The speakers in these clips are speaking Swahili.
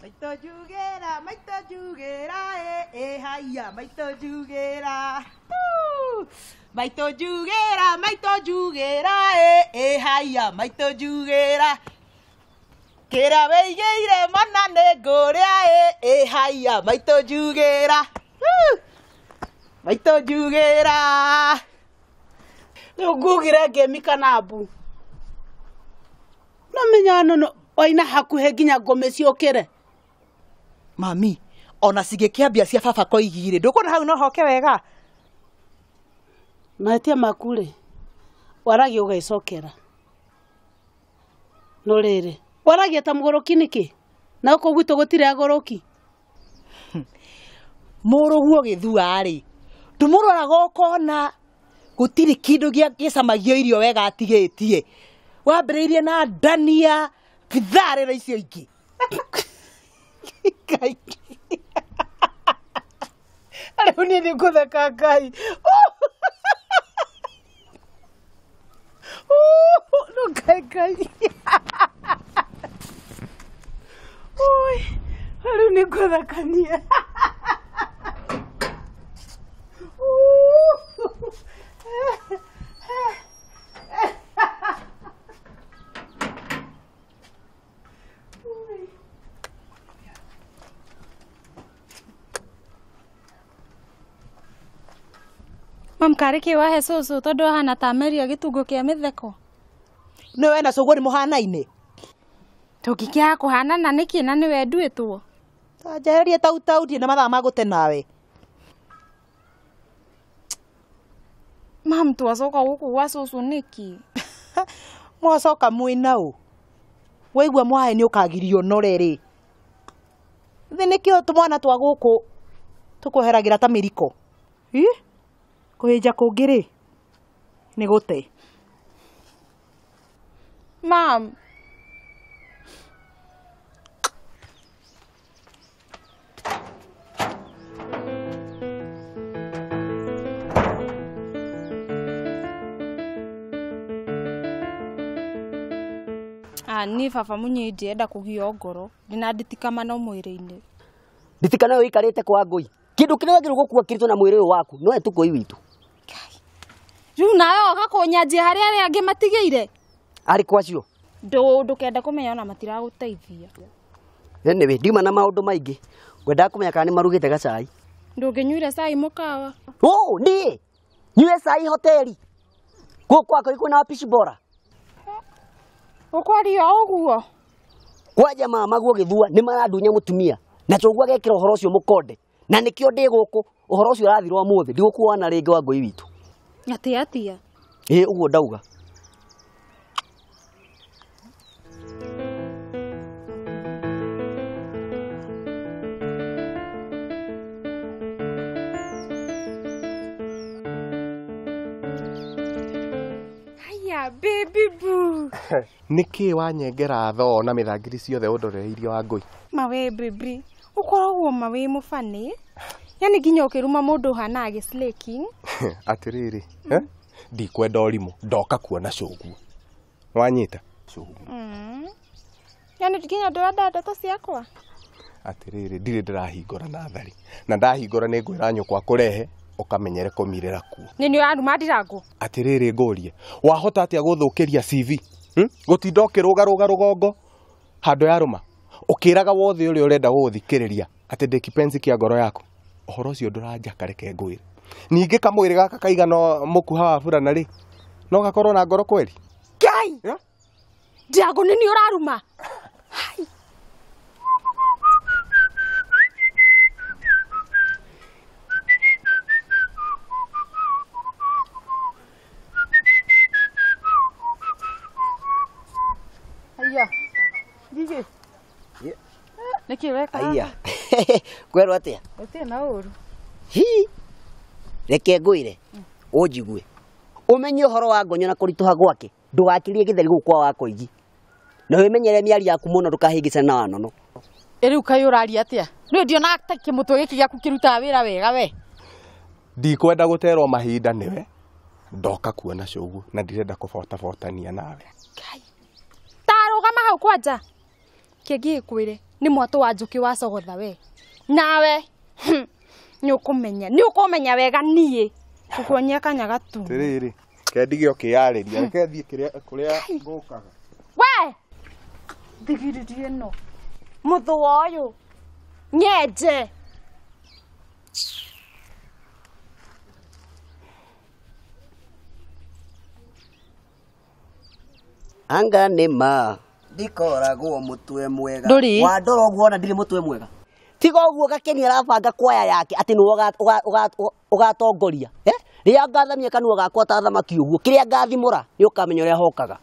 Maito jugera, haya, maito jugera. Maito jugera, haya, maito jugera. Kera begeire mana negorea, haya, maito jugera. Maito jugera. Ngugire ngemika nabu. Namenya no oina hakuhe ginya ngome ciokire. Mami, ona cigikiambia cia baba koigire. Ndukona hau no hoke wega. Matia makure. Waragi ugaicokera. No rere. Waragi ta mugoroki niki? Na uko gwito gutire agoroki. Muruguo githua ri. Ndumurora gokona. Gutiri kindu gicamagio irio wega atigitie. Wambiriirie na ndania kithare na icio ingi. Kai. Ariu ni ngutheka Ngai. No Ngai. Oi. Ariu ni nguthekania. Mamkari ki wahe susu tondu hana tameria gitungo kia mitheko. No we na cuguri muhanaine. Tugikia kuhanana niki na niwe nduitwo. Tajeherie tau die na mathaa magute nawe. Mam twacoka guku gwa susu niki. Mwacoka mwina u. Waigua mwahe ni ukagirio noreri. Thinikio tumwana twa guku tukuheragira ta miriko. Kuhija kungiri ni gute. Mam. Ni baba munyi ndienda kugio ngoro ndina nditikama no mwiri-ini. Nditikana yo ikarite kwa Ngui. Kindu kiria giru gukua kirito na mwiri uyu waku no etukoi witu. Riu nayo gakunyanjia hari ari angi matigeire. Ari kwacio. Ndukenda kumenya ona matiraguteithia. Anyway, ndiuma na maundu maingi. Ngwenda kumenya kana ni marugite gacai. Ndunginyuire cai mukawa. Ni. Nyue cai hoteli. Kwako ikuna wapishi bora. Ukwari oguo. Kwaja mama guo githua ni maradunya mutumia. Na togwa gekira uhoro ucio mukonde. Na nikio ndi guku uhoro ucio urathirwa muthi ndigukuona ringi wa Ngui witu. Atia. Uguo ndauga. Haya baby boo. Niki wanyengera tho na mithangiri ciothe undoreirio wa Ngui. Mawe baby. Ukoragwo mawe mufani. Yani ginya ukiruma mundu hana agislaking. Atiriri, ndikwenda orimu ndoka kuona cuguo. Wanyita cuguo. Yani ginya ndorada ndeto ciakwa. Atiriri ndire ndirahingura na thari. Na ndahingura ni ngwira nyukwa kurehe ukamenyere kumirira ku. Nini aruma ndirangu. Atiriri ngurie. Wahota atia guthukiria CV? Gutinda ukiruga rugongo handu ya ruma. Ukiraga wothe uri urenda guthikiriria ati ndi kipenzi kia ngoro yako. Uhoro ucio nduranja kareke ngwire. Ningi kamwiri gaka kaigano mukuha wa burana ri. No gakorwo na ngoro kweli? Ngai. Ndiago nini uraruma? Hai. Aya. Gigi. Niki weka. Aya. Kwero atia? Utie na uru. Reke Nguire. Unjigue. Umenye uhoro wa Ngonyo na kurituha gwake. Ndugakirie githeri gukwa wako igi. Na wimenyere miari yaku muno ndukahingica na wanono. Eri ukayurari atia? Ndio ndiona ataki mutwe giki giaku kiruta wira wega we. Ndikwenda guterwo mahinda niwe. Ndoka kuona cuguo na ndirenda kubota nawe. Kai. Tarugama hau kwanja. Kegi kwire. nĩ mwatũ wa njũkĩ wacogotha we. Nawe nĩ ũkũmenya wega niĩ kukuonyia kanya gatu. Tiriri kendige okĩarĩria reke thiĩ kũrĩa ngũkaga. We thigiriri ĩno mũthũa ũyũ nyenje. Anga nĩma ndikoragwo mũtwe mwega. Ndũrĩ? Wandora ũguo ona ndirĩ mũtwe mwega. Tiga ũguo Gakeni arabanga kwaya yake atĩ nĩwe ũgatongoria. Rĩrĩa ngathamia kanua gakwa ta thamaki ũguo, kĩrĩa ngathimũra nĩ ũkamenya ũrĩa hokaga.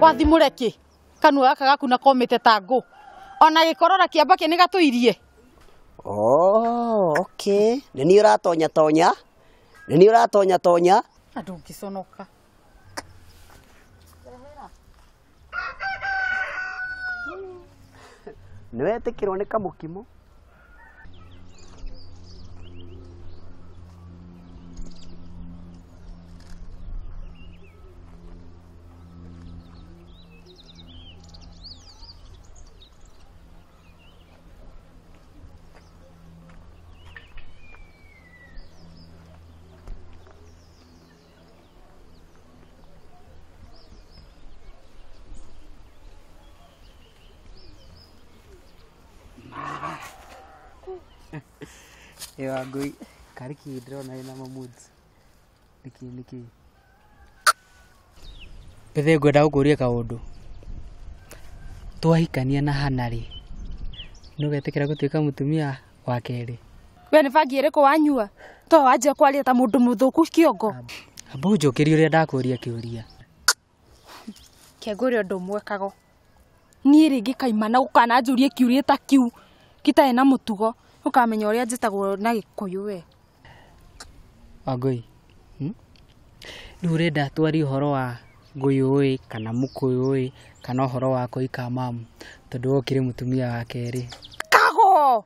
Wathimũre kĩ kanua gaka gaku na komĩte ta ngũ ona gĩkorora kĩamba kĩ nĩ gatũirie. Okay. Nĩ ũratonya tonya. Andũ ngĩconoka. Nĩwetĩkĩrwo nĩ kamũkimo. Ewa ngui kariki ndĩrona ĩna mamuds. Niki. Bethe ngwenda gũkũria kaũndũ. Twahikania na Hana rĩ. Nũgetĩkĩra gũtuĩka mũtumia wa kerĩ. We nĩ bangi ĩrĩkũ wanyua? To wanjia kwaria ta mũndũ mũthũku kĩongo. Amba ũnjokerie ũrĩa ndakũria kĩũria. Kĩngũrĩ ũndũ mwekago. Niĩ rĩngĩ kaimana ũkananjũrie kĩũria ta kĩu gĩtarĩ na mũtugo. Ũkamenya ũrĩa njĩtagwo na Gĩkũyũ we. Wangui. Nĩ ũrenda twarie ũhoro wa Ngũyũ kana Mũkũyũ kana ũhoro wa kũika mamu tondũ wokire mũtumia wa kerĩ. Kago!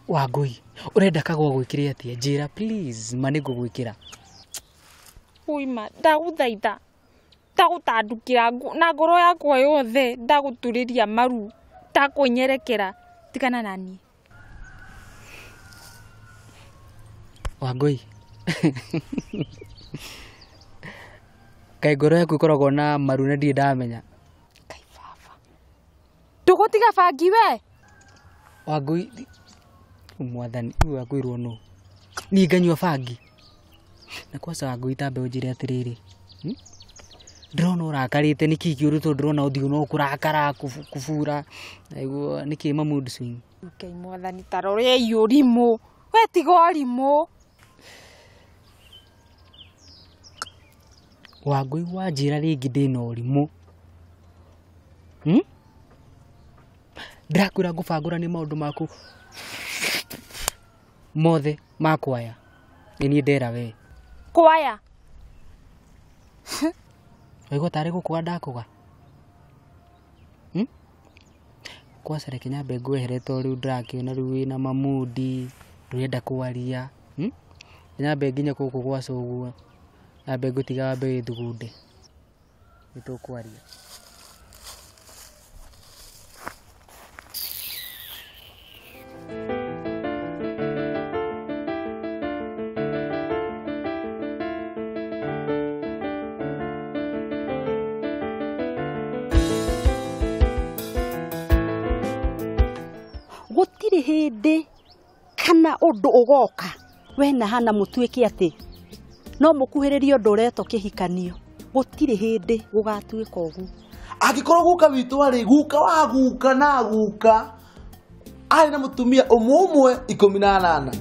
Wangui, ũrenda Kago gwĩkĩre atĩa? Njĩra please, ma nĩngũgwĩkĩra. Uima, ndagũthaitha. Ndagũtandũkĩra na ngoro yakwa yothe, ndagũturĩria maru, ndakũnyerekera, tigana nani. Wangui. Kaĩ ngoro yaku ĩkoragwo na maru na ndirĩ ndamenya. Kai baba. Ndũgũtiga bangi we? Wangui, mwathani, ũyũ wakwĩrwo nũ? Niĩ nganyua bangi. Na kwanza Wangui tambe ũnjĩre atĩrĩrĩ. Ndĩrona ũrakarĩte nĩkĩ kĩũru tondũ ndĩrona ũthiũ no kũrakara kũbura. Naiguo nĩkĩ ma mood swing? Ngai mwathani tarore ũrimũ. We tiga ũrimũ. Wangui wanjĩra rĩngĩ ndĩna ũrimũ. Ndĩrakwĩra ngũbangũrania maũndũ maku mothe ma kwaya. Nĩ niĩ ndera we. Kwaya? Waigua tarĩ gũkũga ndakũga. Kwanza reke nyambe ngwehere tondũ rĩu ndĩrakĩona rĩu wĩna mamudi, ndũrenda kwaria. Nyambe nginya gũkũ gwaca ũguo. Nyambe ngũtiga wambe wĩthugunde. Nĩtũkwaria. Gũtirĩ hĩndĩ kana ũndũ ũgoka we na Hana mũtuĩke atĩ no mũkuhĩrĩrie ũndũ ũretwo kĩhikanio. Gũtirĩ hĩndĩ gũgatuĩka ũguo. Angĩkorwo guka witũ arĩ guka wa guka na guka arĩ na mũtumia ũmwe 18